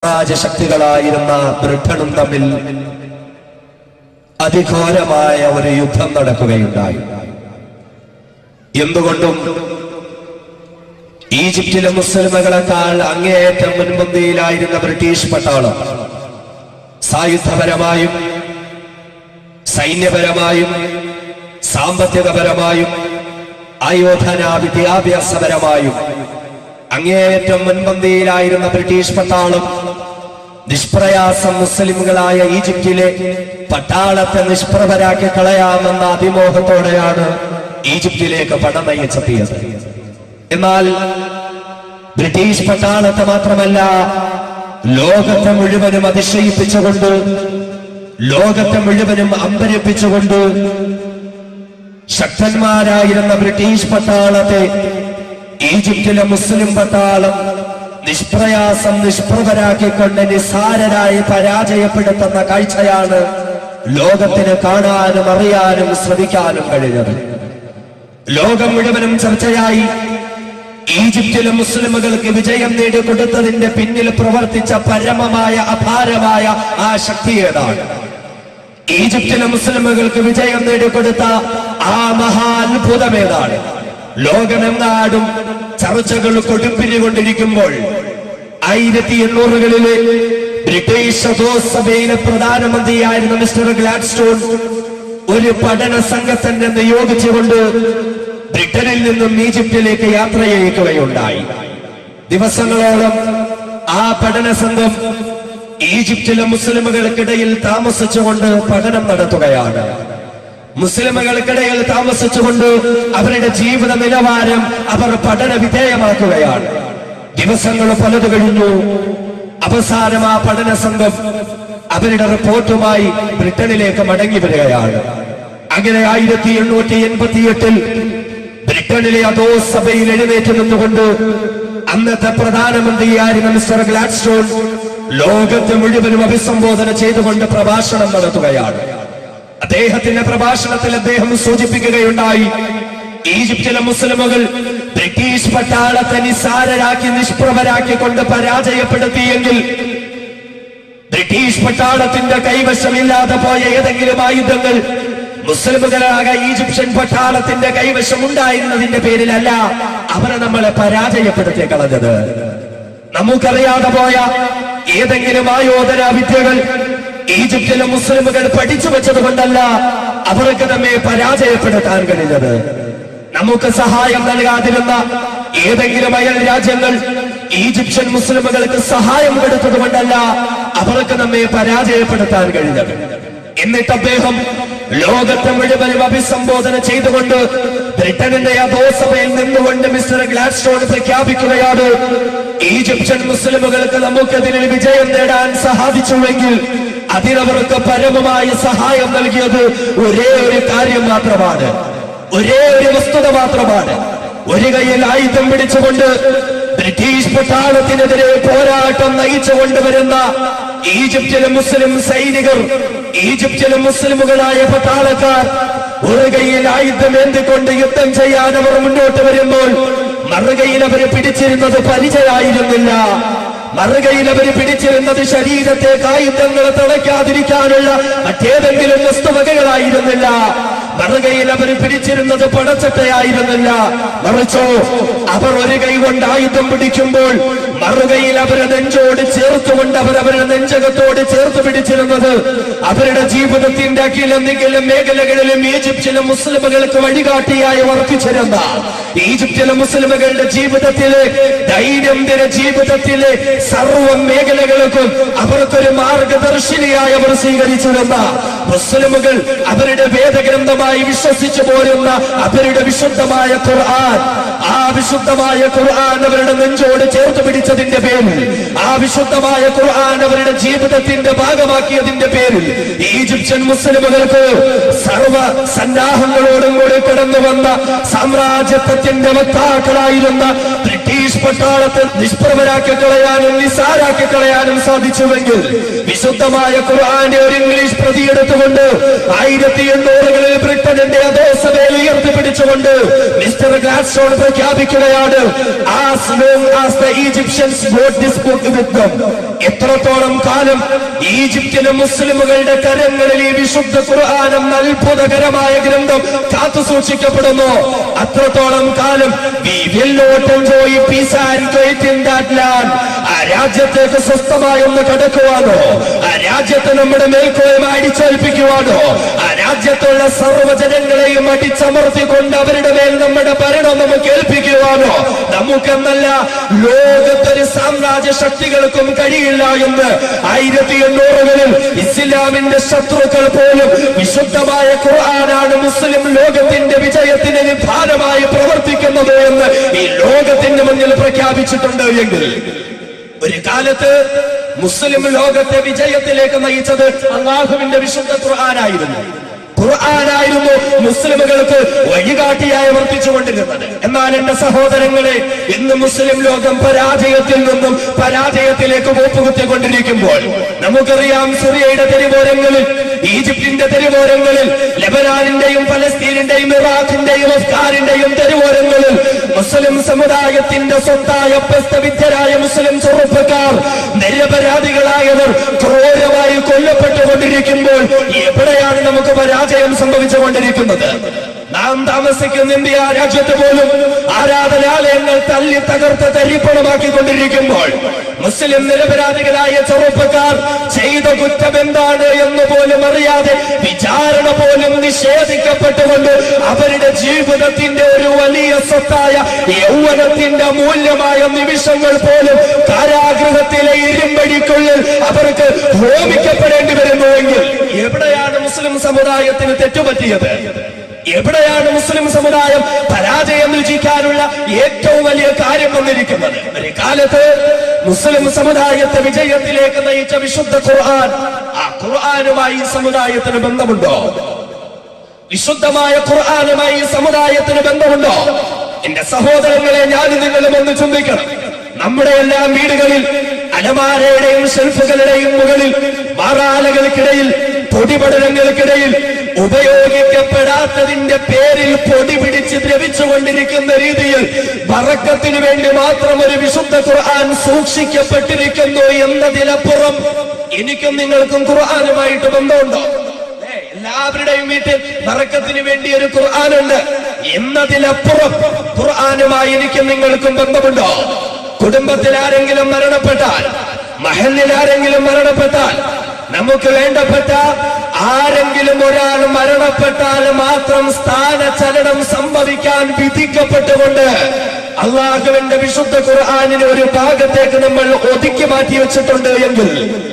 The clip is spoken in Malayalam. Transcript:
രാജശക്തികളായിരുന്ന ബ്രിട്ടനും തമ്മിൽ അതിഘോരമായ ഒരു യുദ്ധം നടക്കുകയുണ്ടായി. എന്തുകൊണ്ടും ഈജിപ്തിലെ മുസ്ലിമുകളെക്കാൾ അങ്ങേയറ്റം മുൻപന്തിയിലായിരുന്ന ബ്രിട്ടീഷ് പട്ടാളം സായുധപരമായും സൈന്യപരമായും സാമ്പത്തികപരമായും ആയോധന വിദ്യാഭ്യാസപരമായും അങ്ങേയറ്റം മുൻപന്തിയിലായിരുന്ന ബ്രിട്ടീഷ് പട്ടാളം നിഷ്പ്രയാസം മുസ്ലിമുകളായ ഈജിപ്തിലെ പട്ടാളത്തെ നിഷ്പ്രഭരാക്കി കളയാമെന്ന അതിമോഹത്തോടെയാണ് ഈജിപ്തിലേക്ക് പടനയിച്ചെത്തിയത്. എന്നാൽ ബ്രിട്ടീഷ് പട്ടാളത്തെ മാത്രമല്ല, ലോകത്തെ മുഴുവനും അതിശയിപ്പിച്ചുകൊണ്ട്, ലോകത്തെ മുഴുവനും അമ്പരപ്പിച്ചുകൊണ്ട് ശക്തന്മാരായിരുന്ന ബ്രിട്ടീഷ് പട്ടാളത്തെ ഈജിപ്തിലെ മുസ്ലിം പട്ടാളം നിഷ്പ്രയാസം നിഷ്പ്രഭരാക്കിക്കൊണ്ട് നിസ്സാരരായി പരാജയപ്പെടുത്തുന്ന കാഴ്ചയാണ് ലോകത്തിന് കാണാനും അറിയാനും ശ്രമിക്കാനും കഴിഞ്ഞത്. ലോകം മുഴുവനും ചർച്ചയായി ഈജിപ്തിലെ മുസ്ലിമുകൾക്ക് വിജയം നേടിക്കൊടുത്തതിന്റെ പിന്നിൽ പ്രവർത്തിച്ച പരമമായ അപാരമായ ആ ശക്തി ഏതാണ്? ഈജിപ്തിലെ മുസ്ലിമുകൾക്ക് വിജയം നേടിക്കൊടുത്ത ആ മഹാത്ഭുതം ഏതാണ്? ലോകമെങ്ങാടും ചർച്ചകൾ കൊടുമ്പിരികൊണ്ടിരിക്കുമ്പോൾ 1800-കളിലെ ബ്രിട്ടീഷ് അധോസഭയിലെ പ്രധാനമന്ത്രിയായിരുന്ന മിസ്റ്റർ ഗ്ലാഡ്സ്റ്റോൺ ഒരു പഠന സംഘത്തെ നിയോഗിച്ചുകൊണ്ട് ബ്രിട്ടനിൽ നിന്നും ഈജിപ്തിലേക്ക് യാത്രയയക്കുകയുണ്ടായി. ദിവസങ്ങളോളം ആ പഠന സംഘം ഈജിപ്തിലെ മുസ്ലിമുകൾക്കിടയിൽ താമസിച്ചുകൊണ്ട് പഠനം നടത്തുകയാണ്. മുസ്ലിമുകൾക്കിടയിൽ താമസിച്ചുകൊണ്ട് അവരുടെ ജീവിത നിലവാരം അവർ പഠന വിധേയമാക്കുകയാണ്. ദിവസങ്ങൾ പലത് കഴിഞ്ഞു. അവസാനം ആ പഠന സംഘം അവരുടെ റിപ്പോർട്ടുമായി ബ്രിട്ടനിലേക്ക് മടങ്ങി വരികയാണ്. അങ്ങനെ 1888-ൽ ബ്രിട്ടനിലെ അധോസഭയിൽ എഴുന്നേറ്റ് നിന്നുകൊണ്ട് അന്നത്തെ പ്രധാനമന്ത്രിയായിരുന്ന മിസ്റ്റർ ഗ്ലാഡ്സ്റ്റോൺ ലോകത്തെ മുഴുവനും അഭിസംബോധന ചെയ്തുകൊണ്ട് പ്രഭാഷണം നടത്തുകയാണ്. അദ്ദേഹത്തിന്റെ പ്രഭാഷണത്തിൽ അദ്ദേഹം സൂചിപ്പിക്കുകയുണ്ടായി, ഈജിപ്തിലെ മുസ്ലിമുകൾ ബ്രിട്ടീഷ് പട്ടാളത്തെ നിസ്സാരരാക്കി നിഷ്പ്രഭരാക്കിക്കൊണ്ട് പരാജയപ്പെടുത്തിയെങ്കിൽ ബ്രിട്ടീഷ് പട്ടാളത്തിന്റെ കൈവശമില്ലാതെ പോയ ഏതെങ്കിലും ആയുധങ്ങൾ മുസ്ലിമുകളാകെ ഈജിപ്ഷ്യൻ പട്ടാളത്തിന്റെ കൈവശം ഉണ്ടായിരുന്നതിന്റെ പേരിലല്ല അവരെ നമ്മളെ പരാജയപ്പെടുത്തി കളഞ്ഞത്. നമുക്കറിയാതെ പോയ ഏതെങ്കിലും ആയോധന വിദ്യകൾ ഈജിപ്തിലെ മുസ്ലിമുകൾ പഠിച്ചു വെച്ചത് കൊണ്ടല്ല അവർക്ക് നമ്മെ പരാജയപ്പെടുത്താൻ കഴിഞ്ഞത്. നമുക്ക് സഹായം നൽകാതിരുന്ന ഏതെങ്കിലും അയൽ രാജ്യങ്ങൾ ഈജിപ്ഷ്യൻ മുസ്ലിമുകൾക്ക് സഹായം കൊടുത്തത് കൊണ്ടല്ല അവർക്ക് നമ്മെ പരാജയപ്പെടുത്താൻ കഴിഞ്ഞത്. എന്നിട്ട് അദ്ദേഹം ലോകത്തെ മുഴുവനും അഭിസംബോധന ചെയ്തുകൊണ്ട് ബ്രിട്ടനിന്റെ അധോസഭയിൽ നിന്നുകൊണ്ട് മിസ്റ്റർ ഗ്ലാഡ്സ്റ്റോൺ പ്രഖ്യാപിക്കുകയാണ്, ഈജിപ്ഷ്യൻ മുസ്ലിമുകൾക്ക് നമുക്കെതിരെ വിജയം നേടാൻ സാധിച്ചുവെങ്കിൽ അതിനവർക്ക് പരമമായ സഹായം നൽകിയത് ഒരേ ഒരു കാര്യം മാത്രമാണ്, ഒരേ ഒരു വസ്തുത മാത്രമാണ്. ഒരു കൈയിൽ ആയുധം പിടിച്ചുകൊണ്ട് ബ്രിട്ടീഷ് പട്ടാളത്തിനെതിരെ പോരാട്ടം നയിച്ചു കൊണ്ടുവരുന്ന ഈജിപ്തിലെ മുസ്ലിം സൈനികർ, ഈജിപ്തിലെ മുസ്ലിമുകളായ പട്ടാളക്കാർ ഒരു കൈയിൽ ആയുധം എന്തിക്കൊണ്ട് യുദ്ധം ചെയ്യാൻ അവർ മുന്നോട്ട് വരുമ്പോൾ മറുകയിൽ അവർ പിടിച്ചിരുന്നത് പരിചയായിരുന്നില്ല. മറുകയിൽ അവർ പിടിച്ചിരുന്നത് ശരീരത്തെ ആയുധങ്ങളെ തളയ്ക്കാതിരിക്കാനുള്ള മറ്റേതെങ്കിലും വസ്തുവകകളായിരുന്നില്ല. മറുകയിൽ അവർ പിടിച്ചിരുന്നത് പടച്ചട്ടയായിരുന്നില്ല. മറിച്ചോ അവർ ഒരു കൈ കൊണ്ട് ആയുധം പിടിക്കുമ്പോൾ മറുകയിൽ അവരെ നെഞ്ചോട് ചേർത്തുകൊണ്ട് അവരവരുടെ നെഞ്ചകത്തോട് ചേർത്ത് പിടിച്ചിരുന്നത് അവരുടെ ജീവിതത്തിന്റെ അഖിലെന്തെങ്കിലും മേഖലകളിലും ഈജിപ്തിലെ മുസ്ലിമുകൾക്ക് വഴികാട്ടിയായി വർത്തിച്ചിരുന്ന, ഈജിപ്തിലെ മുസ്ലിമുകളുടെ ജീവിതത്തിലെ ദൈനംദിന ജീവിതത്തിലെ സർവ മേഖലകൾക്കും അവർക്കൊരു മാർഗദർശിനിയായി അവർ സ്വീകരിച്ചിരുന്ന മുസ്ലിമുകൾ അവരുടെ വേദഗ്രന്ഥമായി വിശ്വസിച്ചു പോരുന്ന അവരുടെ വിശുദ്ധമായ ഖുർആൻ, ആ വിശുദ്ധമായ ഖുർആൻ അവരുടെ നെഞ്ചോട് ചേർത്ത് പിടിച്ചതിന്റെ പേരിൽ, ആ വിശുദ്ധമായ ഖുർആൻ അവരുടെ ജീവിതത്തിന്റെ ഭാഗമാക്കിയതിന്റെ പേരിൽ ഈജിപ്ഷ്യൻ മുസ്ലിമുകൾക്ക് സർവ സന്നാഹങ്ങളോടും കൂടി കടന്നു വന്ന സാമ്രാജ്യത്വത്തിന്റെ വക്താക്കളായിരുന്ന ബ്രിട്ടീഷ് പട്ടാളത്തെ നിഷ്പ്രഭരാക്കി കളയാനും നിസ്സാരാക്കി കളയാനും സാധിച്ചുവെങ്കിൽ വിശുദ്ധമായ ഖുർആന്റെ ഒരു ഇംഗ്ലീഷ് പ്രതിയെടുത്തുകൊണ്ട് 1800-കളിൽ ബ്രിട്ടനിന്റെ അധോസഭയിൽ ഉയർത്തിപ്പിടിച്ചുകൊണ്ട് മിസ്റ്റർ ഗ്ലാഡ്സ്റ്റോൺ പ്രഖ്യാപിക്കുകയാണ്, as long as the Egyptians brought this book with them, എത്രത്തോളം കാലം ഈജിപ്തിലെ മുസ്ലിമുകളുടെ കരങ്ങളിൽ ഈ വിശുദ്ധ ഖുർആൻ എന്ന അത്ഭുതകരമായ ഗ്രന്ഥം കാത്തു സൂക്ഷിക്കപ്പെടുന്നു, അത്രത്തോളം കാലം we will not enjoy peace and quiet in that land. ആ രാജ്യത്തേക്ക് സ്വസ്ഥമായി ഒന്ന് കടക്കുവാനോ, ആ രാജ്യത്തെ നമ്മുടെ മേൽക്കോയ്മ അടിച്ചേൽപ്പിക്കുവാനോ, ആ രാജ്യത്തുള്ള സർവ്വജനങ്ങളെയും അടിച്ചമർത്തിക്കൊണ്ട് അവരുടെ മേൽ നമ്മുടെ ഭരണം നമുക്ക് ഏൽപ്പിക്കുവാനോ നമുക്കെന്നല്ല ലോകത്തൊരു സാമ്രാജ്യ ശക്തികൾക്കും കഴിയില്ല എന്ന് 1800-കളിൽ ഇസ്ലാമിന്റെ ശത്രുക്കൾ പോലും വിശുദ്ധമായ ഖുർആനാണ് മുസ്ലിം ലോകത്തിന്റെ വിജയത്തിന് നിധാനമായി പ്രവർത്തിക്കുന്നത് എന്ന് ഈ ലോകത്തിന്റെ മുന്നിൽ പ്രഖ്യാപിച്ചിട്ടുണ്ട്. എങ്കിൽ ഒരു കാലത്ത് മുസ്ലിം ലോകത്തെ വിജയത്തിലേക്ക് നയിച്ചത് അല്ലാഹുവിന്റെ വിശുദ്ധ ഖുർആനായിരുന്നു. ഖുർആനായിരുന്നു മുസ്ലിമുകൾക്ക് വഴികാട്ടിയായി വർത്തിച്ചുകൊണ്ടിരുന്നത്. എന്നാൽ എന്റെ സഹോദരങ്ങളെ, ഇന്ന് മുസ്ലിം ലോകം പരാജയത്തിൽ നിന്നും പരാജയത്തിലേക്ക് പോപ്പുകുത്തിക്കൊണ്ടിരിക്കുമ്പോൾ നമുക്കറിയാം, സിറിയയുടെ തെരുവോരങ്ങളിൽ, ഈജിപ്തിന്റെ തെരുവോരങ്ങളിൽ, ലെബനാനിന്റെയും ഫലസ്തീനിന്റെയും ഇറാഖിന്റെയും അഫ്ഗാനിന്റെയും തെരുവോരങ്ങളിൽ മുസ്ലിം സമുദായത്തിന്റെ സ്വത്തായ പ്രസ്തവിദ്യരായ മുസ്ലിം ചെറുപ്പക്കാർ, നിരപരാധികളായവർ ക്രൂരമായി കൊല്ലപ്പെട്ടുകൊണ്ടിരിക്കുമ്പോൾ എവിടെയാണ് നമുക്ക് പരാജയം സംഭവിച്ചുകൊണ്ടിരിക്കുന്നത്? നാം താമസിക്കുന്ന ഇന്ത്യ രാജ്യത്ത് പോലും ആരാധനാലയങ്ങൾ തല്ലി തകർത്ത് തരിപ്പണമാക്കിക്കൊണ്ടിരിക്കുമ്പോൾ മുസ്ലിം നിരപരാധികളായ ചെറുപ്പക്കാർ ചെയ്ത കുറ്റം എന്താണ് എന്ന് പോലും അറിയാതെ വിചാരണ പോലും നിഷേധിക്കപ്പെട്ടുകൊണ്ട് അവരുടെ ജീവിതത്തിന്റെ ഒരു വലിയ സ്വത്തായ യൗവനത്തിന്റെ അമൂല്യമായ നിമിഷങ്ങൾ പോലും കാരാഗൃഹത്തിലെ ഇരുമ്പടിക്കുള്ളിൽ അവർക്ക് ഹോമിക്കപ്പെടേണ്ടി വരുന്നുവെങ്കിൽ എവിടെയാണ് മുസ്ലിം സമുദായത്തിന് തെറ്റുപറ്റിയത്? എവിടെയാണ് മുസ്ലിം സമുദായം പരാജയം രുചിക്കാനുള്ള ഏറ്റവും വലിയ കാര്യം വന്നിരിക്കുന്നത്? ഒരു കാലത്ത് മുസ്ലിം സമുദായത്തെ വിജയത്തിലേക്ക് നയിച്ച വിശുദ്ധ ഖുർആൻ, ആ ഖുർആനുമായി ഈ സമുദായത്തിന് ബന്ധമുണ്ടോ? വിശുദ്ധമായ ഖുർആനുമായി ഈ സമുദായത്തിന് ബന്ധമുണ്ടോ? എന്റെ സഹോദരങ്ങളെ, ഞാൻ നിങ്ങളും ഒന്ന് ചിന്തിക്കണം. നമ്മുടെ എല്ലാം വീടുകളിൽ അലമാരയുടെയും ഷെൽഫുകളുടെയും മുകളിൽ, മാറാലകൾക്കിടയിൽ, പൊടിപടലങ്ങൾക്കിടയിൽ ഉപയോഗിക്കപ്പെടാത്തതിന്റെ പേരിൽ പൊടി പിടിച്ച് ദ്രവിച്ചുകൊണ്ടിരിക്കുന്ന രീതിയിൽ ബറക്കത്തിനു വേണ്ടി മാത്രം ഒരു വിശുദ്ധ ഖുർആൻ സൂക്ഷിക്കപ്പെട്ടിരിക്കുന്നു എന്നതിലപ്പുറം എനിക്കും നിങ്ങൾക്കും ഖുർആനുമായിട്ട് ബന്ധമുണ്ടോ? എല്ലാവരുടെയും വീട്ടിൽ ബറക്കത്തിന് വേണ്ടി ഒരു ഖുർആനുണ്ട് എന്നതിലപ്പുറം ഖുർആനുമായി എനിക്കും നിങ്ങൾക്കും ബന്ധമുണ്ടോ? കുടുംബത്തിൽ ആരെങ്കിലും മരണപ്പെട്ടാൽ, മഹല്ലിൽ ആരെങ്കിലും മരണപ്പെട്ടാൽ, നമുക്ക് വേണ്ടപ്പെട്ട ആരെങ്കിലും ഒരാൾ മരണപ്പെട്ടാൽ മാത്രം സ്ഥാനചലനം സംഭവിക്കാൻ വിധിക്കപ്പെട്ടുകൊണ്ട് അല്ലാഹുവിന്റെ വിശുദ്ധ ഖുർആനിനെ ഒരു ഭാഗത്തേക്ക് നമ്മൾ ഒതുക്കി മാറ്റി വെച്ചിട്ടുണ്ട് എങ്കിൽ